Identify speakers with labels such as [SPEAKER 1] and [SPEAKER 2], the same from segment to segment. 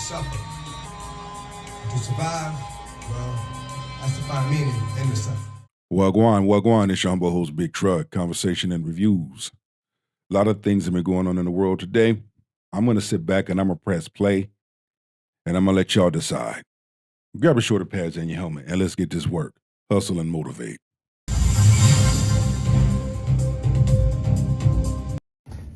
[SPEAKER 1] suffer. To survive, well, that's to find meaning in the suffering.
[SPEAKER 2] Wagwan, it's your humble host, Big Truck, conversation and reviews. A lot of things have been going on in the world today. I'm going to sit back and I'm going to press play, and I'm going to let y'all decide. Grab your shoulder pads and your helmet, and let's get this work. Hustle and motivate.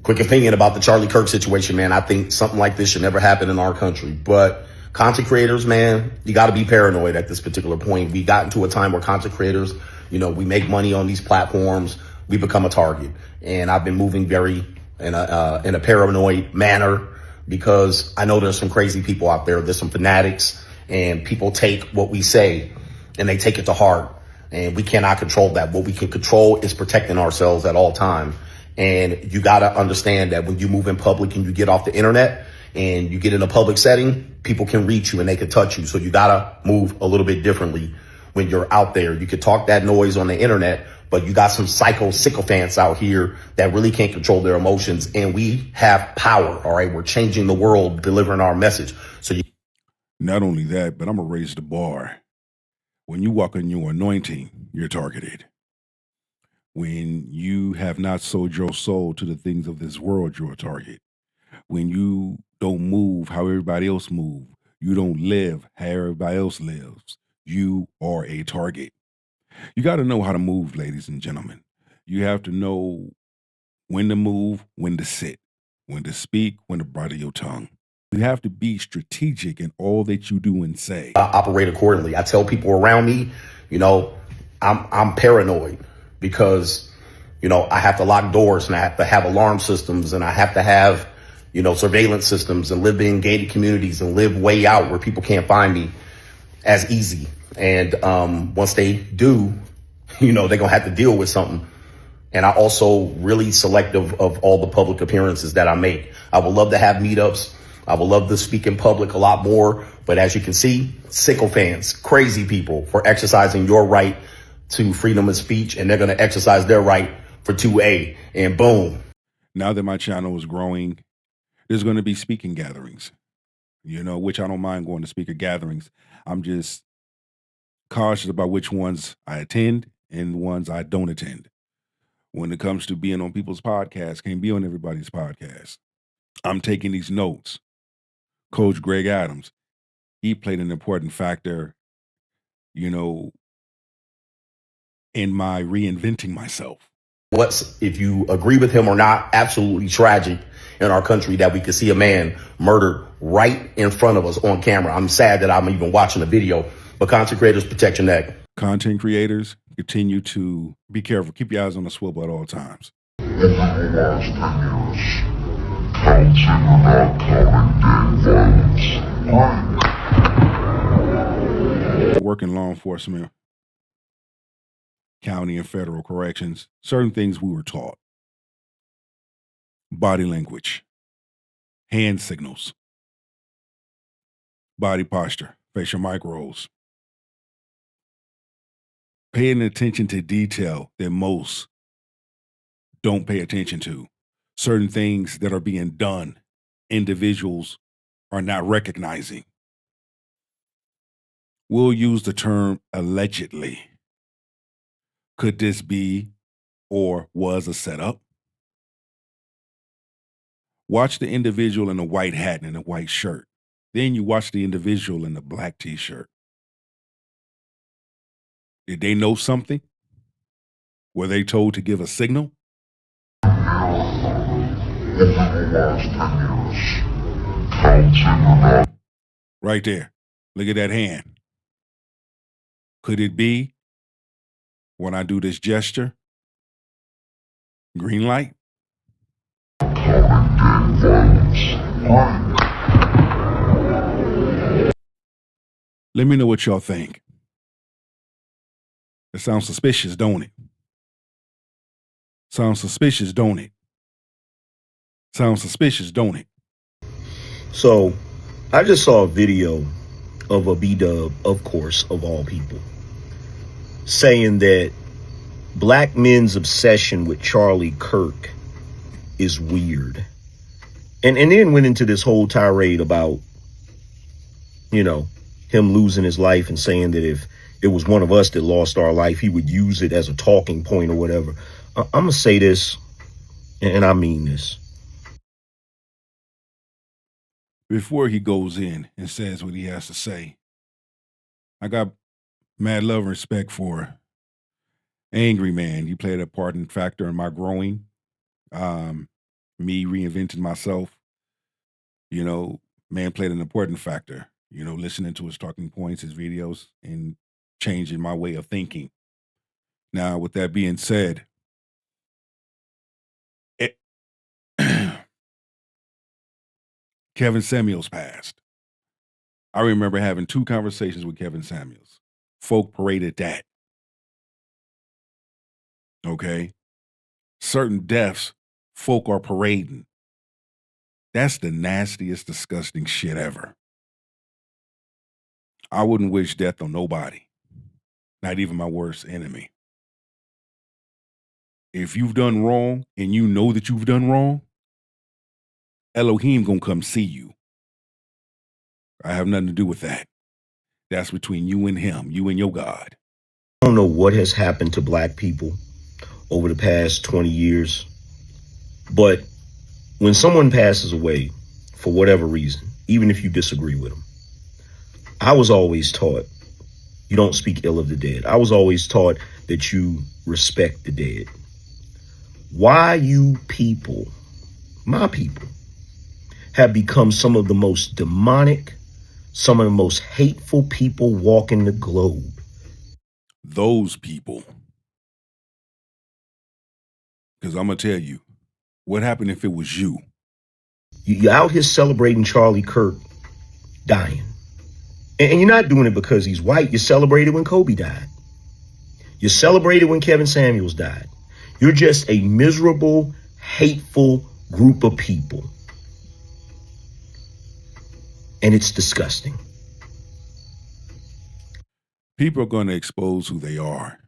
[SPEAKER 3] Quick opinion about the Charlie Kirk situation, man. I think something like this should never happen in our country. But content creators, man, you got to be paranoid at this particular point. We got into a time where content creators, we make money on these platforms. We become a target. And I've been moving very in a paranoid manner because I know there's some crazy people out there. There's some fanatics, and people take what we say and they take it to heart. And we cannot control that. What we can control is protecting ourselves at all time. And you got to understand that when you move in public and you get off the internet and you get in a public setting, people can reach you and they can touch you. So you got to move a little bit differently when you're out there. You could talk that noise on the internet, but you got some sycophants out here that really can't control their emotions. And we have power. All right. We're changing the world, delivering our message. So
[SPEAKER 2] not only that, but I'm going to raise the bar. When you walk in your anointing, you're targeted. When you have not sold your soul to the things of this world, you're a target. When you don't move how everybody else moves, you don't live how everybody else lives, you are a target. You got to know how to move, ladies and gentlemen. You have to know when to move, when to sit, when to speak, when to bridle your tongue. You have to be strategic in all that you do and say.
[SPEAKER 3] I operate accordingly. I tell people around me, I'm paranoid because, I have to lock doors and I have to have alarm systems and I have to have, surveillance systems and live in gated communities and live way out where people can't find me as easy. And once they do, they're going to have to deal with something. And I also really selective of all the public appearances that I make. I would love to have meetups. I would love to speak in public a lot more. But as you can see, sycophants, crazy people for exercising your right to freedom of speech. And they're going to exercise their right for 2A. And boom.
[SPEAKER 2] Now that my channel is growing, there's going to be speaking gatherings, which I don't mind going to speaker gatherings. I'm just cautious about which ones I attend and ones I don't attend. When it comes to being on people's podcasts, can't be on everybody's podcast. I'm taking these notes. Coach Greg Adams, he played an important factor, in my reinventing myself.
[SPEAKER 3] What's, if you agree with him or not, absolutely tragic in our country that we could see a man murdered right in front of us on camera. I'm sad that I'm even watching the video, but content creators, protect your neck.
[SPEAKER 2] Content creators, continue to be careful. Keep your eyes on the swivel at all times. Work in law enforcement, county and federal corrections, certain things we were taught. Body language, hand signals, body posture, facial micros. Paying attention to detail that most don't pay attention to. Certain things that are being done, individuals are not recognizing. We'll use the term allegedly. Could this be or was a setup? Watch the individual in a white hat and a white shirt. Then you watch the individual in the black t-shirt. Did they know something? Were they told to give a signal? Right there. Look at that hand. Could it be when I do this gesture? Green light? Let me know what y'all think. It sounds suspicious, don't it? Sounds suspicious, don't it? Sounds suspicious, don't it?
[SPEAKER 4] So I just saw a video of a B-Dub, of course, of all people, saying that black men's obsession with Charlie Kirk is weird. And then went into this whole tirade about you know, him losing his life and saying that if it was one of us that lost our life, he would use it as a talking point or whatever. I'm going to say this, and I mean this.
[SPEAKER 2] Before he goes in and says what he has to say, I got mad love and respect for Angry Man. You played a part and factor in my growing, me reinventing myself. You know, man played an important factor, you know, listening to his talking points, his videos, and changing my way of thinking. Now, with that being said, it, Kevin Samuels passed. I remember having 2 conversations with Kevin Samuels. Folk paraded that. Okay? Certain deaths, folk are parading. That's the nastiest, disgusting shit ever. I wouldn't wish death on nobody, not even my worst enemy. If you've done wrong and you know that you've done wrong, Elohim gonna come see you. I have nothing to do with that. That's between you and him, you and your God.
[SPEAKER 4] I don't know what has happened to black people over the past 20 years, but when someone passes away for whatever reason, even if you disagree with them, I was always taught you don't speak ill of the dead. I was always taught that you respect the dead. Why you people, my people, have become some of the most demonic, some of the most hateful people walking the globe.
[SPEAKER 2] Those people. Because I'm going to tell you, what happened if it was you?
[SPEAKER 4] You're out here celebrating Charlie Kirk dying. And you're not doing it because he's white. You celebrated when Kobe died. You celebrated when Kevin Samuels died. You're just a miserable, hateful group of people. And it's disgusting.
[SPEAKER 2] People are going to expose who they are.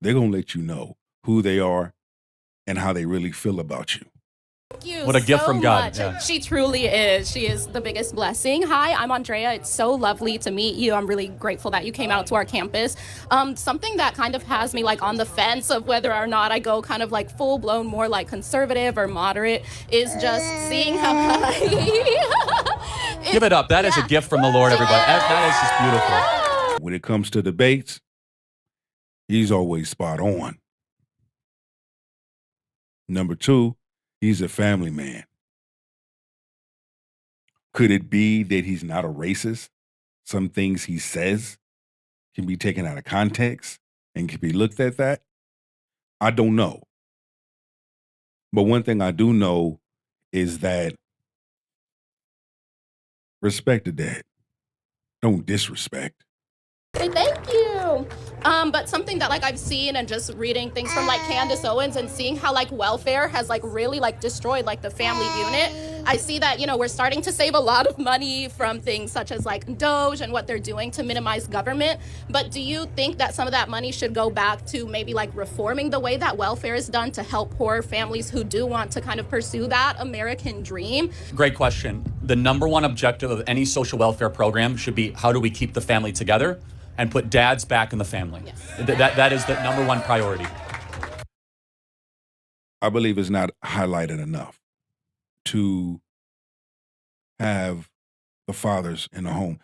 [SPEAKER 2] They're going to let you know who they are and how they really feel about you.
[SPEAKER 5] Thank you
[SPEAKER 6] What a gift
[SPEAKER 5] so
[SPEAKER 6] from God.
[SPEAKER 5] much.
[SPEAKER 6] Yeah.
[SPEAKER 5] She truly is. She is the biggest blessing. Hi, I'm Andrea. It's so lovely to meet you. I'm really grateful that you came out to our campus. Something that kind of has me like on the fence of whether or not I go kind of like full blown more like conservative or moderate is just seeing how
[SPEAKER 6] Give it up. That is a gift from the Lord, everybody. That is just beautiful.
[SPEAKER 2] When it comes to debates, he's always spot on. Number 2, he's a family man. Could it be that he's not a racist? Some things he says can be taken out of context and can be looked at that? I don't know. But one thing I do know is that respect the dead. Don't disrespect.
[SPEAKER 5] Thank you. But something that like I've seen and just reading things from like Candace Owens and seeing how like welfare has like really like destroyed like the family unit. I see that, you know, we're starting to save a lot of money from things such as like Doge and what they're doing to minimize government. But do you think that some of that money should go back to maybe like reforming the way that welfare is done to help poor families who do want to kind of pursue that American dream?
[SPEAKER 6] Great question. The number one objective of any social welfare program should be how do we keep the family together and put dads back in the family. Yes. That is the number one priority.
[SPEAKER 2] I believe it's not highlighted enough to have the fathers in the home.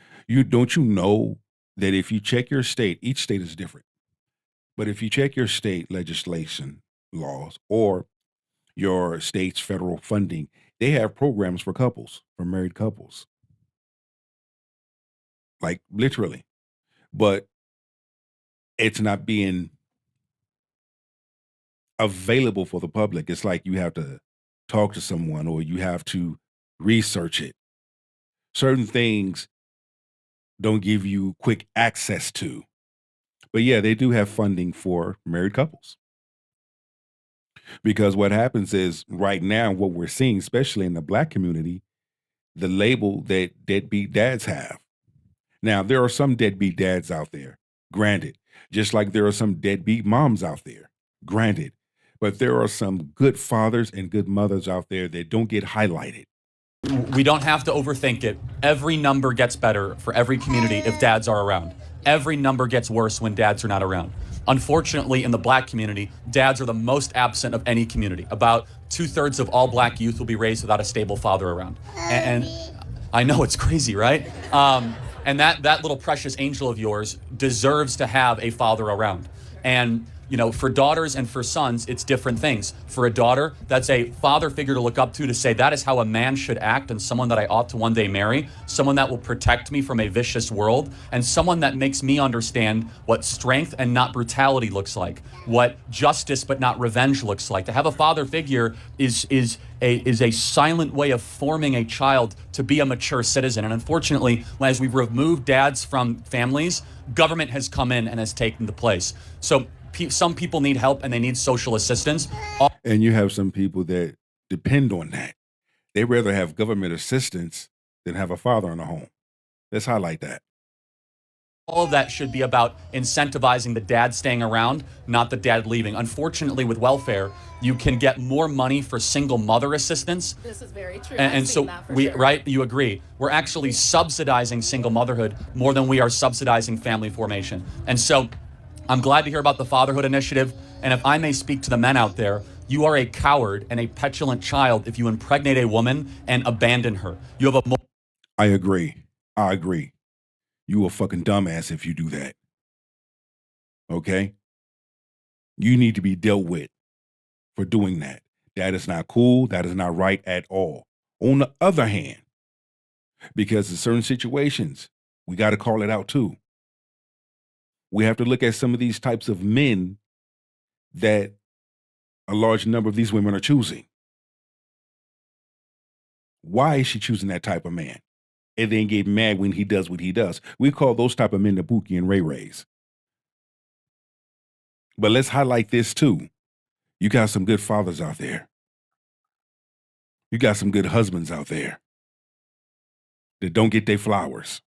[SPEAKER 2] Don't you know that if you check your state, each state is different. But if you check your state legislation laws or your state's federal funding, they have programs for couples, for married couples. Like literally. But it's not being available for the public. It's like you have to talk to someone or you have to research it. Certain things don't give you quick access to. But yeah, they do have funding for married couples. Because what happens is right now, what we're seeing, especially in the Black community, the label that deadbeat dads have. Now, there are some deadbeat dads out there, granted, just like there are some deadbeat moms out there, granted. But there are some good fathers and good mothers out there that don't get highlighted.
[SPEAKER 6] We don't have to overthink it. Every number gets better for every community if dads are around. Every number gets worse when dads are not around. Unfortunately, in the black community, dads are the most absent of any community. About 2/3 of all black youth will be raised without a stable father around. And I know, it's crazy, right? And that little precious angel of yours deserves to have a father around. And for daughters and for sons, it's different things. For a daughter, that's a father figure to look up to say that is how a man should act, and someone that I ought to one day marry, someone that will protect me from a vicious world, and someone that makes me understand what strength and not brutality looks like, what justice but not revenge looks like. To have a father figure is a silent way of forming a child to be a mature citizen. And unfortunately, as we've removed dads from families, government has come in and has taken the place. So some people need help and they need social assistance.
[SPEAKER 2] And you have some people that depend on that. They rather have government assistance than have a father in the home. Let's highlight that.
[SPEAKER 6] All of that should be about incentivizing the dad staying around, not the dad leaving. Unfortunately, with welfare, you can get more money for single mother assistance.
[SPEAKER 5] This is very true.
[SPEAKER 6] And so right, you agree. We're actually subsidizing single motherhood more than we are subsidizing family formation. And so I'm glad to hear about the fatherhood initiative. And if I may speak to the men out there, you are a coward and a petulant child if you impregnate a woman and abandon her. You have a
[SPEAKER 2] I agree. You a fucking dumbass if you do that. Okay? You need to be dealt with for doing that. That is not cool. That is not right at all. On the other hand, because in certain situations, we got to call it out too. We have to look at some of these types of men that a large number of these women are choosing. Why is she choosing that type of man? And then get mad when he does what he does. We call those type of men the Pookie and Ray Rays. But let's highlight this too. You got some good fathers out there. You got some good husbands out there that don't get their flowers.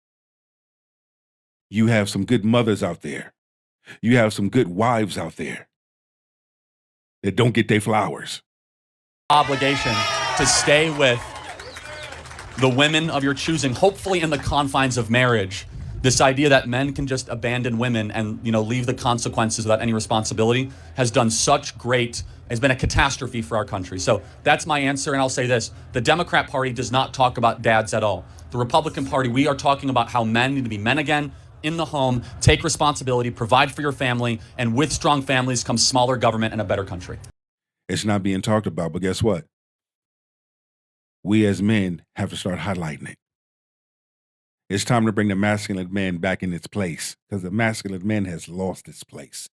[SPEAKER 2] You have some good mothers out there. You have some good wives out there that don't get their flowers.
[SPEAKER 6] Obligation to stay with the women of your choosing, hopefully in the confines of marriage. This idea that men can just abandon women and leave the consequences without any responsibility has been a catastrophe for our country. So that's my answer, and I'll say this. The Democrat Party does not talk about dads at all. The Republican Party, we are talking about how men need to be men again, in the home, take responsibility, provide for your family, and with strong families comes smaller government and a better country.
[SPEAKER 2] It's not being talked about, but guess what? We as men have to start highlighting it. It's time to bring the masculine man back in its place, because the masculine man has lost its place.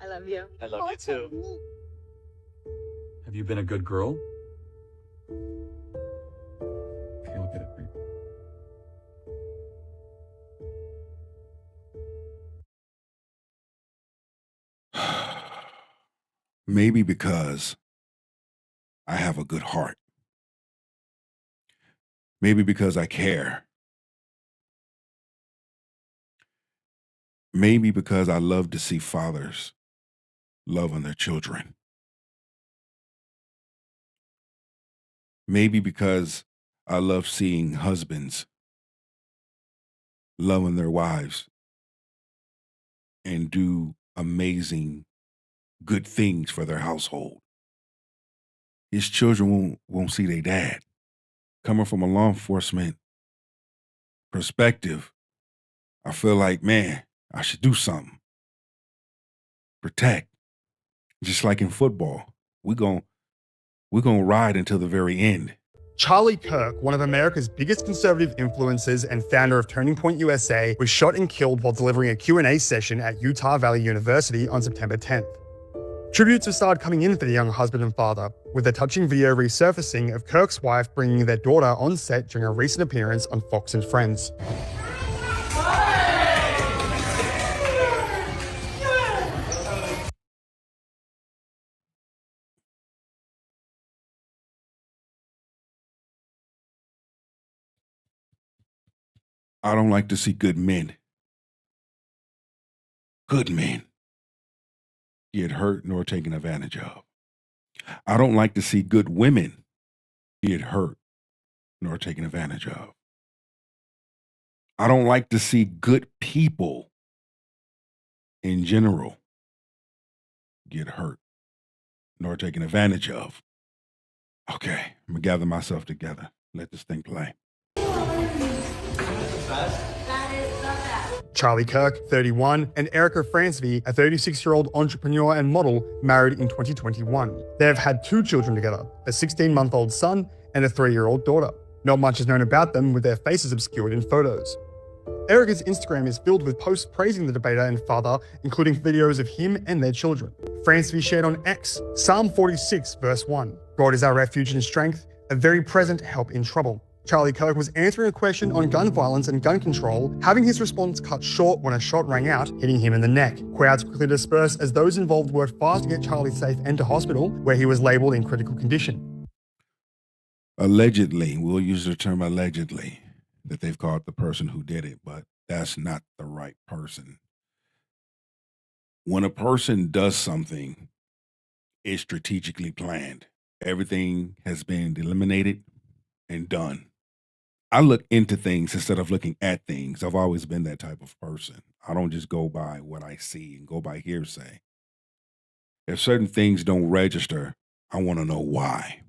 [SPEAKER 7] I love you.
[SPEAKER 6] I love you too. Have you been a good girl? Okay, look at it.
[SPEAKER 2] Maybe because I have a good heart. Maybe because I care. Maybe because I love to see fathers loving their children. Maybe because I love seeing husbands loving their wives and do amazing, good things for their household. His children won't see their dad. Coming from a law enforcement perspective, I feel like, man, I should do something. Protect. Just like in football, we're gonna ride until the very end.
[SPEAKER 8] Charlie Kirk, one of America's biggest conservative influencers and founder of Turning Point USA, was shot and killed while delivering a Q&A session at Utah Valley University on September 10th. Tributes have started coming in for the young husband and father, with a touching video resurfacing of Kirk's wife bringing their daughter on set during a recent appearance on Fox and Friends.
[SPEAKER 2] I don't like to see good men get hurt nor taken advantage of. I don't like to see good women get hurt nor taken advantage of. I don't like to see good people in general get hurt nor taken advantage of. Okay, I'm gonna gather myself together. Let this thing play.
[SPEAKER 8] Charlie Kirk, 31, and Erica Franceby, a 36-year-old entrepreneur and model, married in 2021. They have had 2 children together, a 16-month-old son and a 3-year-old daughter. Not much is known about them, with their faces obscured in photos. Erica's Instagram is filled with posts praising the debater and father, including videos of him and their children. Franceby shared on X, Psalm 46, verse 1. God is our refuge and strength, a very present help in trouble. Charlie Kirk was answering a question on gun violence and gun control, having his response cut short when a shot rang out, hitting him in the neck. Crowds quickly dispersed as those involved worked fast to get Charlie safe and to hospital, where he was labeled in critical condition.
[SPEAKER 2] Allegedly, we'll use the term allegedly, that they've caught the person who did it, but that's not the right person. When a person does something, it's strategically planned. Everything has been eliminated and done. I look into things instead of looking at things. I've always been that type of person. I don't just go by what I see and go by hearsay. If certain things don't register, I want to know why.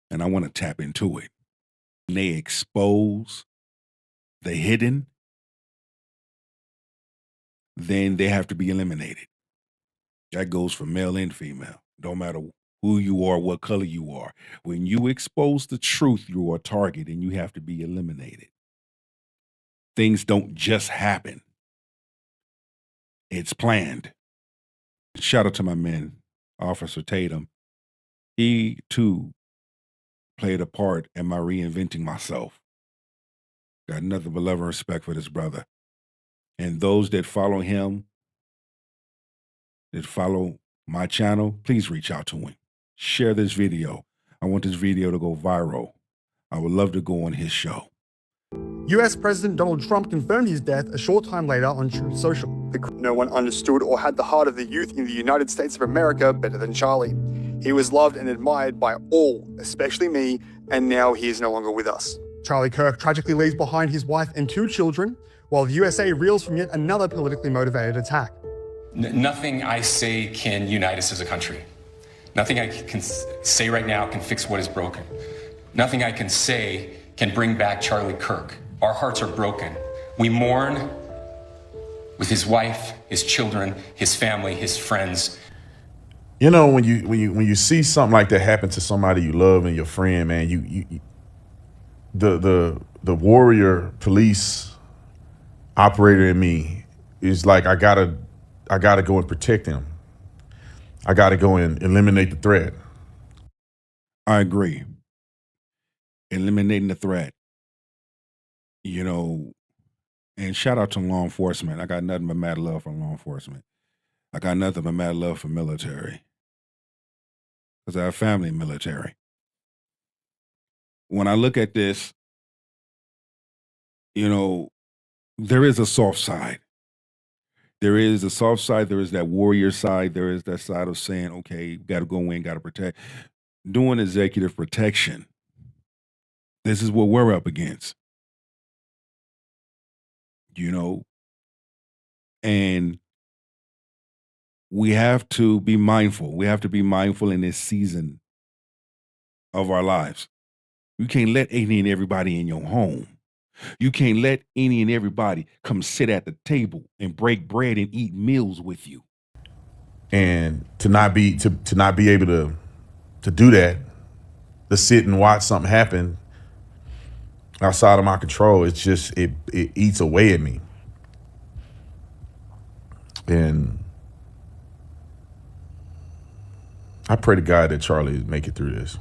[SPEAKER 2] And I want to tap into it. When they expose the hidden, then they have to be eliminated. That goes for male and female. Don't matter who you are, what color you are. When you expose the truth, you are a target and you have to be eliminated. Things don't just happen. It's planned. Shout out to my man, Officer Tatum. He too played a part in my reinventing myself. Got nothing but love and respect for this brother. And those that follow him, that follow my channel, please reach out to him. Share this video. I want this video to go viral. I would love to go on his show.
[SPEAKER 8] US President Donald Trump confirmed his death a short time later on Truth Social. No one understood or had the heart of the youth in the United States of America better than Charlie. He was loved and admired by all, especially me, and now he is no longer with us. Charlie Kirk tragically leaves behind his wife and 2 children, while the USA reels from yet another politically motivated attack.
[SPEAKER 7] Nothing I say can unite us as a country. Nothing I can say right now can fix what is broken. Nothing I can say can bring back Charlie Kirk. Our hearts are broken. We mourn with his wife, his children, his family, his friends.
[SPEAKER 9] You know, when you see something like that happen to somebody you love and your friend, man, the warrior police operator in me is like, I gotta go and protect him. I gotta go and eliminate the threat.
[SPEAKER 2] I agree. Eliminating the threat. You know, and shout out to law enforcement. I got nothing but mad love for law enforcement. I got nothing but mad love for military. Because I have family in military. When I look at this, you know, there is a soft side. There is a soft side. There is that warrior side. There is that side of saying, okay, got to go in, got to protect. Doing executive protection. This is what we're up against. You know, and we have to be mindful. We have to be mindful in this season of our lives. You can't let any and everybody in your home. You can't let any and everybody come sit at the table and break bread and eat meals with you.
[SPEAKER 9] And to not be able to do that, to sit and watch something happen outside of my control, it's just it eats away at me. And I pray to God that Charlie make it through this.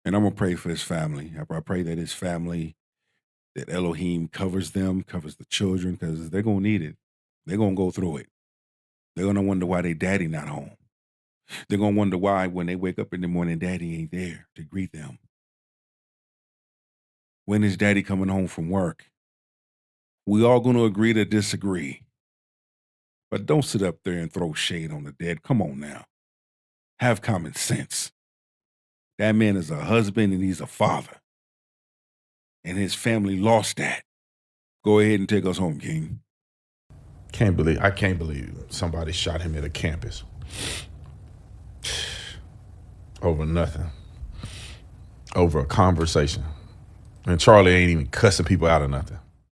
[SPEAKER 2] And I'm going to pray for his family. I pray that his family, that Elohim covers them, covers the children, because they're going to need it. They're going to go through it. They're going to wonder why their daddy not home. They're going to wonder why when they wake up in the morning, daddy ain't there to greet them. When is daddy coming home from work? We all going to agree to disagree. But don't sit up there and throw shade on the dead. Come on now. Have common sense. That man is a husband and he's a father. And his family lost that. Go ahead and take us home, King.
[SPEAKER 9] I can't believe somebody shot him at a campus. Over nothing. Over a conversation. And Charlie ain't even cussing people out or nothing.